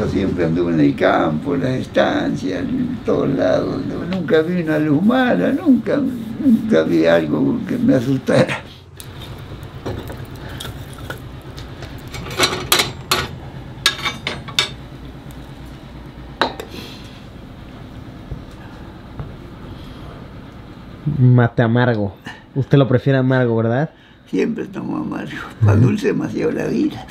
yo siempre anduve en el campo, en las estancias, en todos lados. Nunca vi una luz mala, nunca vi algo que me asustara. Mate amargo. Usted lo prefiere amargo, ¿verdad? Siempre tomo amargo. Más dulce, demasiado la vida.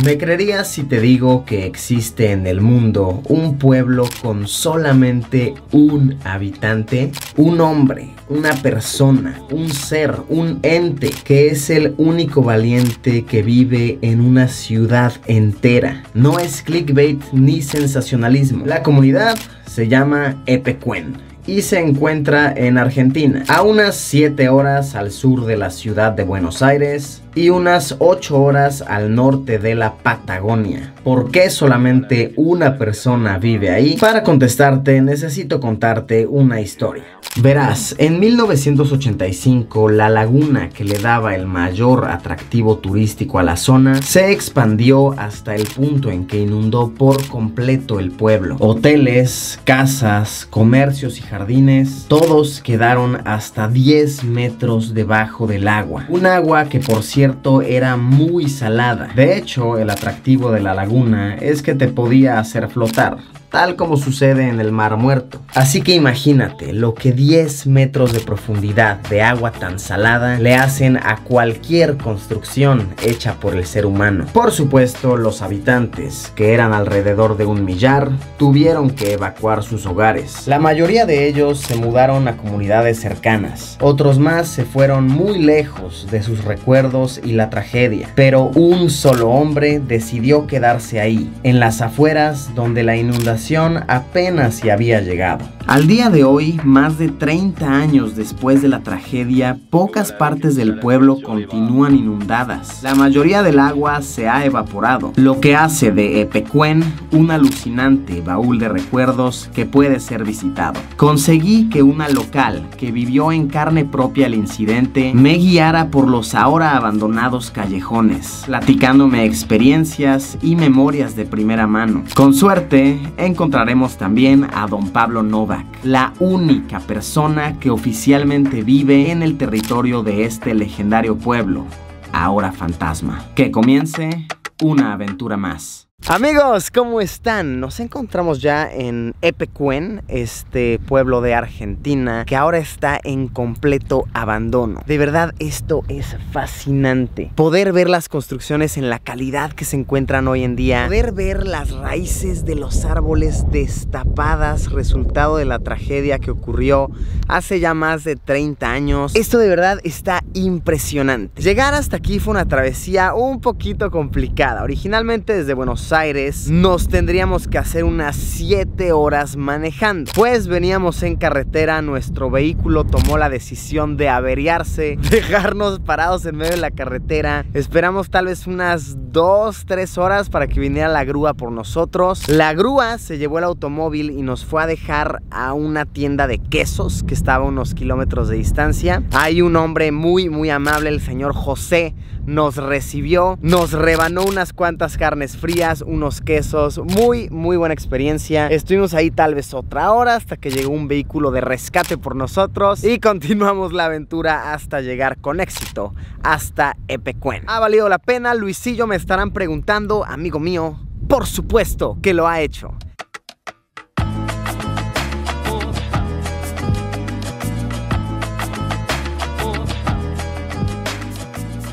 ¿Me creerías si te digo que existe en el mundo un pueblo con solamente un habitante? Un hombre, una persona, un ser, un ente, que es el único valiente que vive en una ciudad entera. No es clickbait ni sensacionalismo. La comunidad se llama Epecuén y se encuentra en Argentina, a unas 7 horas al sur de la ciudad de Buenos Aires y unas 8 horas al norte de la Patagonia. ¿Por qué solamente una persona vive ahí? Para contestarte, necesito contarte una historia. Verás, en 1985, la laguna que le daba el mayor atractivo turístico a la zona se expandió hasta el punto en que inundó por completo el pueblo. Hoteles, casas, comercios y jardines, todos quedaron hasta 10 metros debajo del agua. Un agua que, por cierto, era muy salada. De hecho, el atractivo de la laguna es que te podía hacer flotar, tal como sucede en el Mar Muerto. Así que imagínate lo que 10 metros de profundidad de agua tan salada le hacen a cualquier construcción hecha por el ser humano. Por supuesto, los habitantes, que eran alrededor de 1 millar, tuvieron que evacuar sus hogares. La mayoría de ellos se mudaron a comunidades cercanas. Otros más se fueron muy lejos de sus recuerdos y la tragedia. Pero un solo hombre decidió quedarse ahí, en las afueras donde la inundación apenas se había llegado. Al día de hoy, más de 30 años después de la tragedia, pocas partes del pueblo continúan inundadas. La mayoría del agua se ha evaporado, lo que hace de Epecuén un alucinante baúl de recuerdos que puede ser visitado. Conseguí que una local que vivió en carne propia el incidente me guiara por los ahora abandonados callejones, platicándome experiencias y memorias de primera mano. Con suerte, encontraremos también a don Pablo Novak, la única persona que oficialmente vive en el territorio de este legendario pueblo, ahora fantasma. Que comience una aventura más. Amigos, ¿cómo están? Nos encontramos ya en Epecuén, este pueblo de Argentina que ahora está en completo abandono. De verdad, esto es fascinante. Poder ver las construcciones en la calidad que se encuentran hoy en día. Poder ver las raíces de los árboles destapadas, resultado de la tragedia que ocurrió hace ya más de 30 años. Esto de verdad está impresionante. Llegar hasta aquí fue una travesía un poquito complicada. Originalmente desde Buenos Aires nos tendríamos que hacer unas 7 horas manejando, pues veníamos en carretera, nuestro vehículo tomó la decisión de averiarse, dejarnos parados en medio de la carretera. Esperamos tal vez unas 2-3 horas para que viniera la grúa por nosotros. La grúa se llevó el automóvil y nos fue a dejar a una tienda de quesos que estaba a unos kilómetros de distancia. Hay un hombre muy amable, el señor José, nos recibió, nos rebanó unas cuantas carnes frías, unos quesos, muy buena experiencia. Estuvimos ahí tal vez otra hora hasta que llegó un vehículo de rescate por nosotros y continuamos la aventura hasta llegar con éxito hasta Epecuén. ¿Ha valido la pena? Luisillo, me estarán preguntando. Amigo mío, por supuesto que lo ha hecho.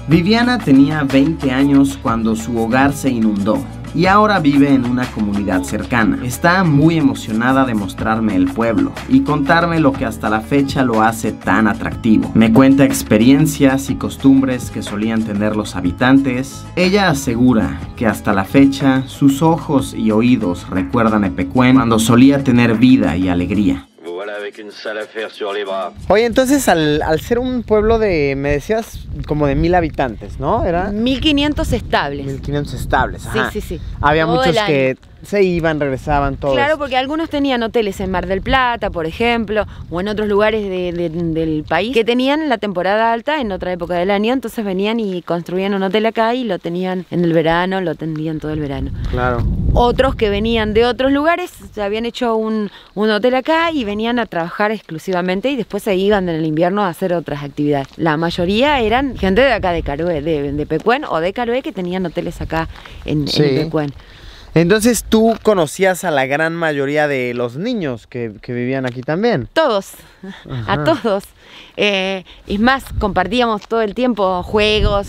Viviana tenía 20 años cuando su hogar se inundó y ahora vive en una comunidad cercana. Está muy emocionada de mostrarme el pueblo y contarme lo que hasta la fecha lo hace tan atractivo. Me cuenta experiencias y costumbres que solían tener los habitantes. Ella asegura que hasta la fecha sus ojos y oídos recuerdan Epecuén cuando solía tener vida y alegría. Oye, entonces al ser un pueblo de, me decías, como de 1000 habitantes, ¿no? ¿Era? 1500 estables. 1500 estables, ajá. Sí. Había todo muchos que se iban, regresaban, todos. Claro, porque algunos tenían hoteles en Mar del Plata, por ejemplo, o en otros lugares del país que tenían la temporada alta en otra época del año, entonces venían y construían un hotel acá y lo tenían en el verano, lo tenían todo el verano. Claro. Otros que venían de otros lugares, se habían hecho un hotel acá y venían a trabajar exclusivamente y después se iban en el invierno a hacer otras actividades. La mayoría eran gente de acá de Carué, de Pecuén o de Carué, que tenían hoteles acá en Pecuén. Entonces tú conocías a la gran mayoría de los niños que vivían aquí también. Todos, Ajá. a todos. Es más, compartíamos todo el tiempo juegos,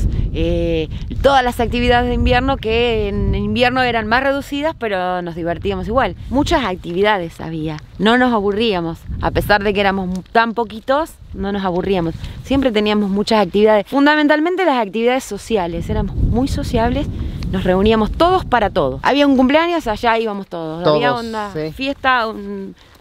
todas las actividades de invierno, que en invierno eran más reducidas, pero nos divertíamos igual. Muchas actividades había, no nos aburríamos, a pesar de que éramos tan poquitos, no nos aburríamos. Siempre teníamos muchas actividades, fundamentalmente las actividades sociales, éramos muy sociables. Nos reuníamos todos para todo. Había un cumpleaños, allá íbamos todos. Había una fiesta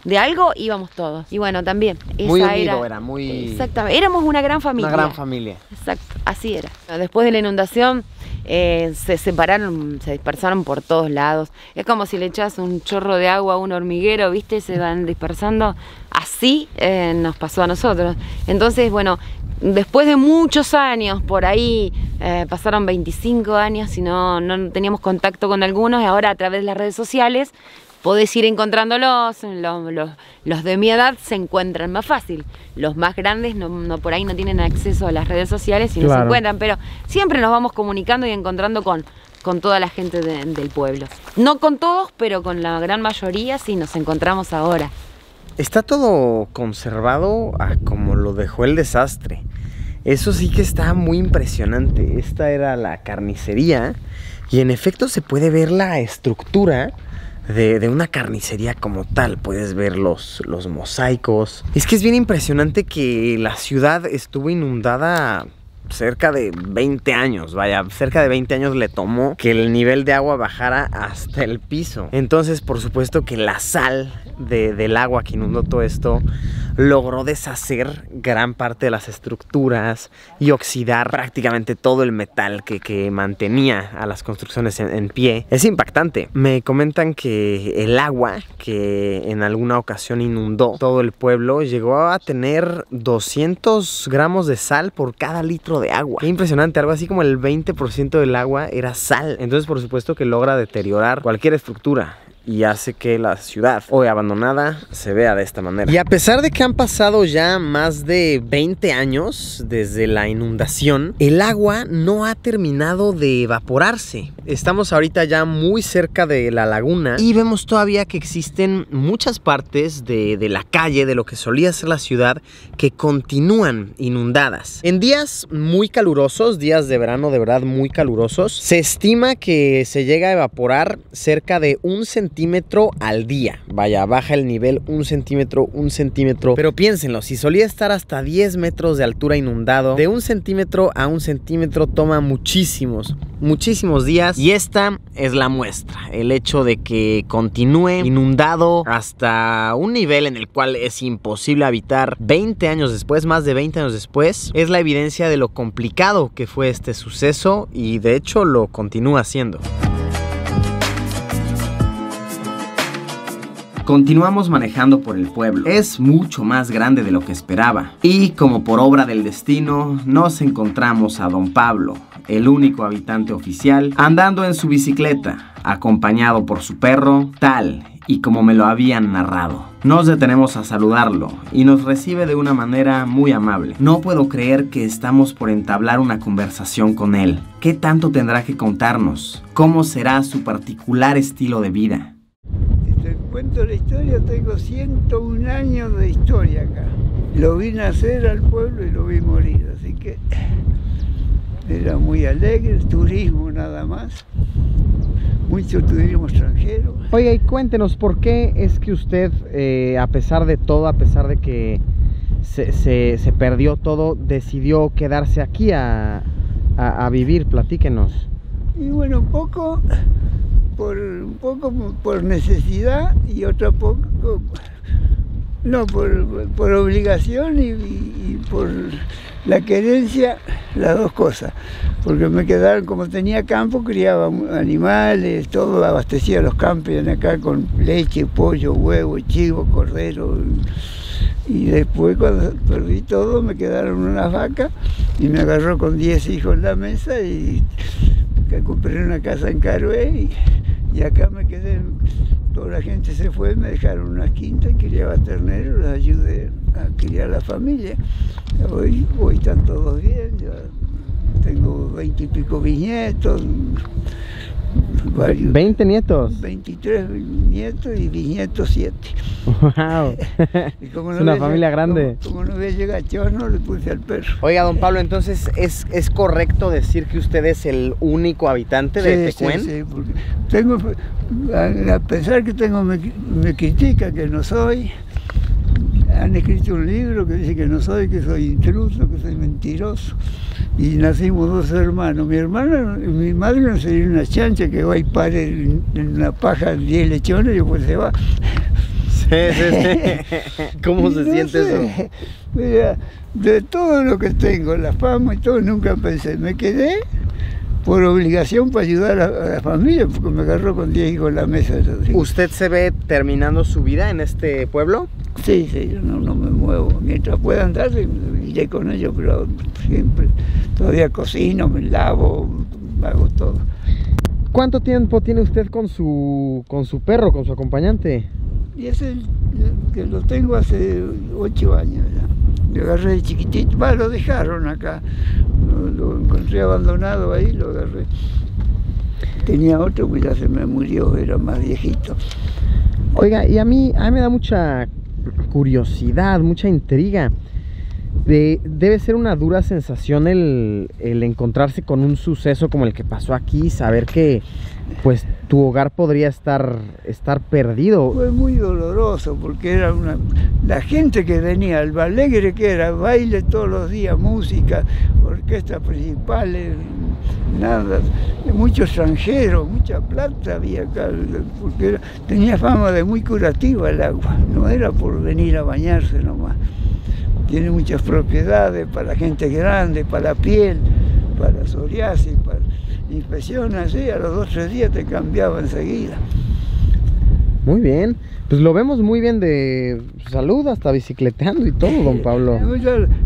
de algo, íbamos todos. Y bueno, también. Muy unido era muy... Exactamente. Éramos una gran familia. Una gran familia. Exacto, así era. Después de la inundación se separaron, se dispersaron por todos lados. Es como si le echas un chorro de agua a un hormiguero, ¿viste? Se van dispersando. Así nos pasó a nosotros. Entonces, bueno, después de muchos años, por ahí pasaron 25 años y no teníamos contacto con algunos, y ahora a través de las redes sociales podés ir encontrándolos. Los de mi edad se encuentran más fácil. Los más grandes no por ahí no tienen acceso a las redes sociales y no se encuentran, pero siempre nos vamos comunicando y encontrando con toda la gente del pueblo. No con todos, pero con la gran mayoría sí nos encontramos ahora. Está todo conservado a como lo dejó el desastre. Eso sí que está muy impresionante. Esta era la carnicería y en efecto se puede ver la estructura de una carnicería como tal. Puedes ver los mosaicos. Es que es bien impresionante que la ciudad estuvo inundada cerca de 20 años, vaya, cerca de 20 años le tomó que el nivel de agua bajara hasta el piso. Entonces, por supuesto que la sal del agua que inundó todo esto logró deshacer gran parte de las estructuras y oxidar prácticamente todo el metal que mantenía a las construcciones en pie. Es impactante. Me comentan que el agua que en alguna ocasión inundó todo el pueblo llegó a tener 200 gramos de sal por cada litro de agua. Qué impresionante, algo así como el 20% del agua era sal. Entonces, por supuesto que logra deteriorar cualquier estructura y hace que la ciudad, hoy abandonada, se vea de esta manera. Y a pesar de que han pasado ya más de 20 años desde la inundación, el agua no ha terminado de evaporarse. Estamos ahorita ya muy cerca de la laguna y vemos todavía que existen muchas partes de la calle, de lo que solía ser la ciudad, que continúan inundadas. En días muy calurosos, días de verano de verdad muy calurosos, se estima que se llega a evaporar cerca de 1 centímetro al día. Vaya, baja el nivel 1 centímetro, 1 centímetro. Pero piénsenlo, si solía estar hasta 10 metros de altura inundado, de 1 centímetro a 1 centímetro toma muchísimos días. Y esta es la muestra. El hecho de que continúe inundado hasta un nivel en el cual es imposible habitar 20 años después, más de 20 años después, es la evidencia de lo complicado que fue este suceso y de hecho lo continúa siendo. Continuamos manejando por el pueblo. Es mucho más grande de lo que esperaba. Y como por obra del destino, nos encontramos a don Pablo, el único habitante oficial, andando en su bicicleta, acompañado por su perro, tal y como me lo habían narrado. Nos detenemos a saludarlo y nos recibe de una manera muy amable. No puedo creer que estamos por entablar una conversación con él. ¿Qué tanto tendrá que contarnos? ¿Cómo será su particular estilo de vida? Cuento la historia, tengo 101 años de historia acá. Lo vi nacer al pueblo y lo vi morir, así que era muy alegre, turismo nada más, mucho turismo extranjero. Oiga, y cuéntenos, ¿por qué es que usted, a pesar de todo, a pesar de que se perdió todo, decidió quedarse aquí a vivir? Platíquenos. Y bueno, un poco por necesidad y otro poco No, por obligación y por la querencia, las dos cosas. Porque me quedaron, como tenía campo, criaba animales, todo, abastecía los campos acá con leche, pollo, huevo, chivo, cordero. Y después, cuando perdí todo, me quedaron unas vacas y me agarró con 10 hijos en la mesa y compré una casa en Carué y acá me quedé. Toda la gente se fue, me dejaron unas quintas, criaba terneros, los ayudé a criar la familia. Hoy están todos bien, ya tengo 20 y pico bisnietos, varios. ¿20 nietos? 23 nietos y bisnietos 7. ¡Wow! Y como es una familia grande. Como no había llegado chorno, le puse al perro. Oiga, don Pablo, entonces, ¿es correcto decir que usted es el único habitante de Pecuén? Sí, porque tengo, a pesar que me critican que no soy, han escrito un libro que dice que no soy, que soy intruso, que soy mentiroso. Y nacimos 2 hermanos. Mi madre me enseñó una chancha que va y pare en una paja 10 lechones y después se va. Sí. ¿Cómo se siente eso? Mira, de todo lo que tengo, la fama y todo, nunca pensé. Me quedé por obligación para ayudar a la familia, porque me agarró con 10 hijos en la mesa. ¿Usted se ve terminando su vida en este pueblo? Sí, yo no me muevo. Mientras pueda andar, iré con ellos, pero siempre, todavía cocino, me lavo, hago todo. ¿Cuánto tiempo tiene usted con su perro, con su acompañante? Y ese que lo tengo hace 8 años ya. Lo agarré de chiquitito, lo dejaron acá. Lo encontré abandonado ahí, lo agarré. Tenía otro que ya se me murió, era más viejito. Oiga, y a mí me da mucha curiosidad, mucha intriga. Debe ser una dura sensación el encontrarse con un suceso como el que pasó aquí, saber que pues tu hogar podría estar perdido. Fue muy doloroso porque era la gente que venía, el alegre que era, baile todos los días, música, orquestas principales, nada, mucho extranjero, mucha plata había acá, porque tenía fama de muy curativa el agua, no era por venir a bañarse nomás. Tiene muchas propiedades para la gente grande, para la piel, para psoriasis, para infecciones, así, a los 2 o 3 días te cambiaba enseguida. Muy bien, pues lo vemos muy bien de salud, hasta bicicleteando y todo, don Pablo.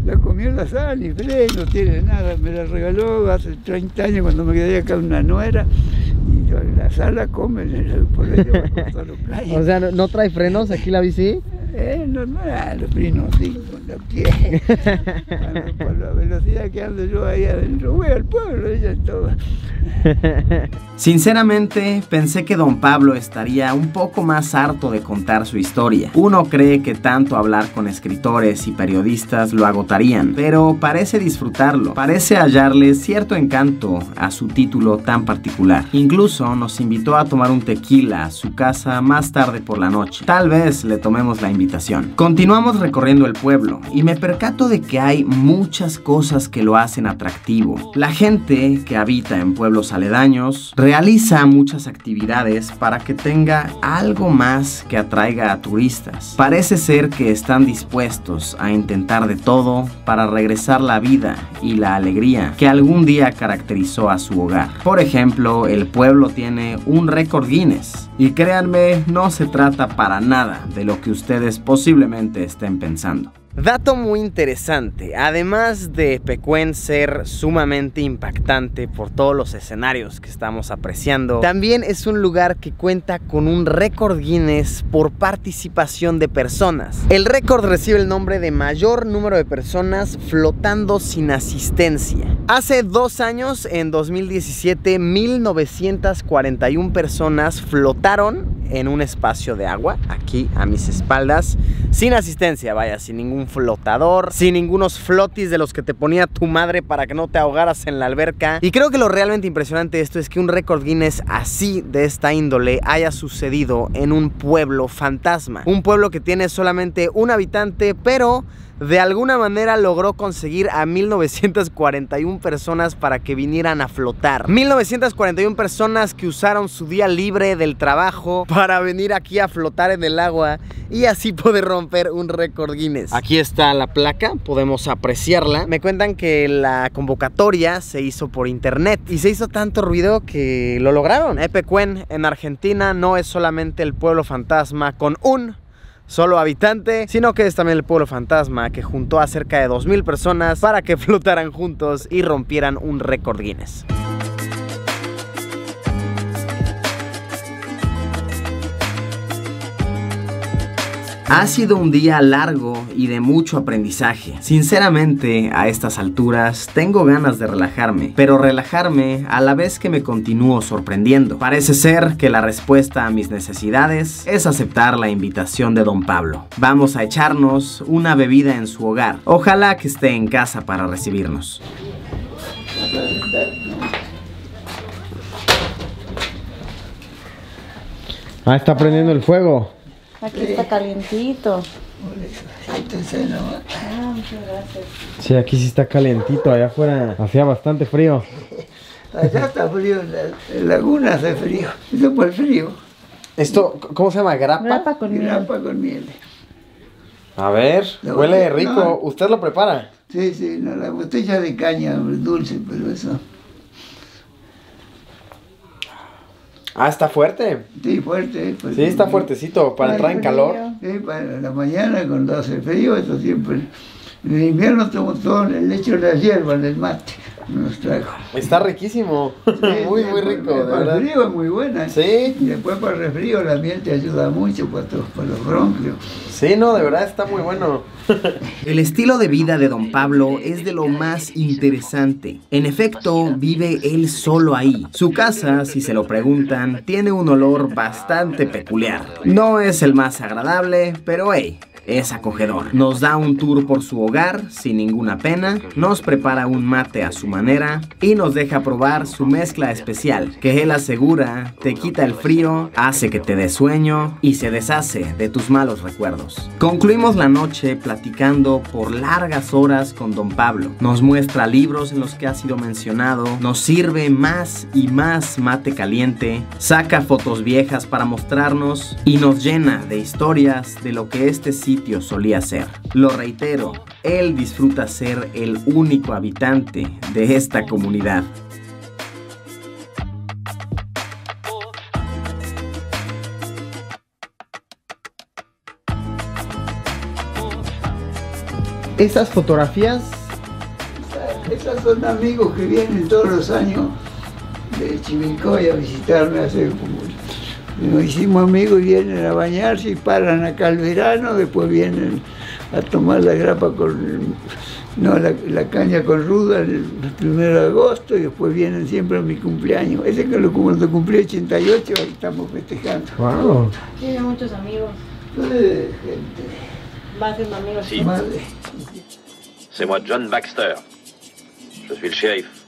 La comió la sal y no tiene nada, me la regaló hace 30 años cuando me quedé acá una nuera. Y la sal la come, por ello va a cortar los playas. O sea, ¿no trae frenos aquí la bici? Normal, los frenos sí, con los pies. Por la velocidad que ando yo ahí adentro, voy al pueblo, ella es todo. Sinceramente, pensé que don Pablo estaría un poco más harto de contar su historia. Uno cree que tanto hablar con escritores y periodistas lo agotarían, pero parece disfrutarlo, parece hallarle cierto encanto a su título tan particular. Incluso nos invitó a tomar un tequila a su casa más tarde por la noche. Tal vez le tomemos la invitación. Continuamos recorriendo el pueblo y me percato de que hay muchas cosas que lo hacen atractivo. La gente que habita en pueblos aledaños realiza muchas actividades para que tenga algo más que atraiga a turistas. Parece ser que están dispuestos a intentar de todo para regresar la vida y la alegría que algún día caracterizó a su hogar. Por ejemplo, el pueblo tiene un récord Guinness. Y créanme, no se trata para nada de lo que ustedes posiblemente estén pensando. Dato muy interesante, además de Pecuén ser sumamente impactante por todos los escenarios que estamos apreciando, también es un lugar que cuenta con un récord Guinness por participación de personas. El récord recibe el nombre de mayor número de personas flotando sin asistencia. Hace 2 años, en 2017, 1941 personas flotaron en un espacio de agua, aquí a mis espaldas, sin asistencia, vaya, sin ningún flotador, sin ningunos flotis de los que te ponía tu madre para que no te ahogaras en la alberca. Y creo que lo realmente impresionante de esto es que un récord Guinness así, de esta índole, haya sucedido en un pueblo fantasma. Un pueblo que tiene solamente un habitante, pero de alguna manera logró conseguir a 1941 personas para que vinieran a flotar. 1941 personas que usaron su día libre del trabajo para venir aquí a flotar en el agua y así poder romper un récord Guinness. Aquí está la placa, podemos apreciarla. Me cuentan que la convocatoria se hizo por internet y se hizo tanto ruido que lo lograron. Epecuén en Argentina no es solamente el pueblo fantasma con un solo habitante, sino que es también el pueblo fantasma que juntó a cerca de 2000 personas para que flotaran juntos y rompieran un récord Guinness. Ha sido un día largo y de mucho aprendizaje. Sinceramente, a estas alturas, tengo ganas de relajarme, pero relajarme a la vez que me continúo sorprendiendo. Parece ser que la respuesta a mis necesidades es aceptar la invitación de Don Pablo. Vamos a echarnos una bebida en su hogar. Ojalá que esté en casa para recibirnos. Ah, está prendiendo el fuego. Aquí está calientito. Ah, muchas gracias. Sí, aquí sí está calientito. Allá afuera hacía bastante frío. Allá está frío, en la laguna hace frío. Eso es por el frío. ¿Esto cómo se llama? ¿Grapa? Grapa con miel. Grapa con miel. A ver, No, huele rico. no. ¿Usted lo prepara? Sí, sí, no, la botella de caña dulce, pero eso. Ah, está fuerte. Sí, fuerte. Pues, Sí, está fuertecito para entrar en calor. Sí, para la mañana cuando hace frío, eso siempre. En el invierno tomo todo el lecho de la hierba, del mate. Nos trajo. Está riquísimo. Sí, muy, sí, muy rico, de para verdad. el frío es muy buena. Sí. Y después para el resfrío la miel te ayuda mucho para los bronquios. Sí, no, de verdad está muy bueno. El estilo de vida de Don Pablo es de lo más interesante. En efecto, vive él solo ahí. Su casa, si se lo preguntan, tiene un olor bastante peculiar. No es el más agradable, pero hey, es acogedor. Nos da un tour por su hogar sin ninguna pena, nos prepara un mate a su manera y nos deja probar su mezcla especial, que él asegura te quita el frío, hace que te dé sueño y se deshace de tus malos recuerdos. Concluimos la noche platicando por largas horas con Don Pablo. Nos muestra libros en los que ha sido mencionado, nos sirve más y más mate caliente, saca fotos viejas para mostrarnos y nos llena de historias de lo que este sitio solía ser. Lo reitero, él disfruta ser el único habitante de esta comunidad. Esas fotografías, Esos son amigos que vienen todos los años de Chivilcoy a visitarme nos hicimos amigos y vienen a bañarse y paran acá al verano, después vienen a tomar la grapa la caña con ruda el 1 de agosto y después vienen siempre a mi cumpleaños. Ese que cuando cumplí 88 ahí estamos festejando. wow. Tiene muchos amigos. Gente, Va siendo amigos. Si. madre. C'est moi, John Baxter. Je suis le shérif.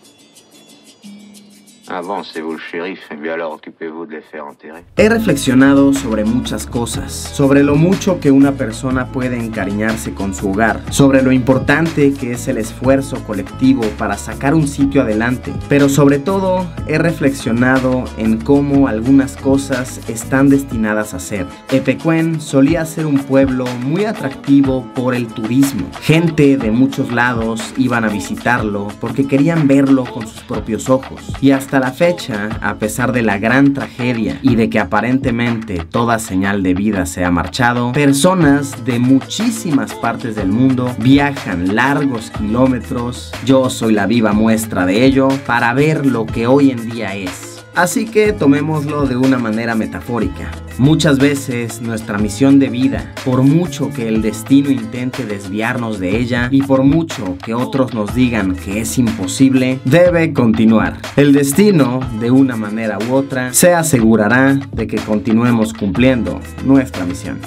Avancez-vous le shérif, et bien alors occupez-vous de les faire enterrer. He reflexionado sobre muchas cosas, sobre lo mucho que una persona puede encariñarse con su hogar, sobre lo importante que es el esfuerzo colectivo para sacar un sitio adelante, pero sobre todo he reflexionado en cómo algunas cosas están destinadas a ser. Epecuén solía ser un pueblo muy atractivo por el turismo. Gente de muchos lados iban a visitarlo porque querían verlo con sus propios ojos, y hasta la fecha, a pesar de la gran tragedia y de que aparentemente toda señal de vida se ha marchado, personas de muchísimas partes del mundo viajan largos kilómetros, yo soy la viva muestra de ello, para ver lo que hoy en día es. Así que tomémoslo de una manera metafórica. Muchas veces nuestra misión de vida, por mucho que el destino intente desviarnos de ella y por mucho que otros nos digan que es imposible, debe continuar. El destino, de una manera u otra, se asegurará de que continuemos cumpliendo nuestra misión.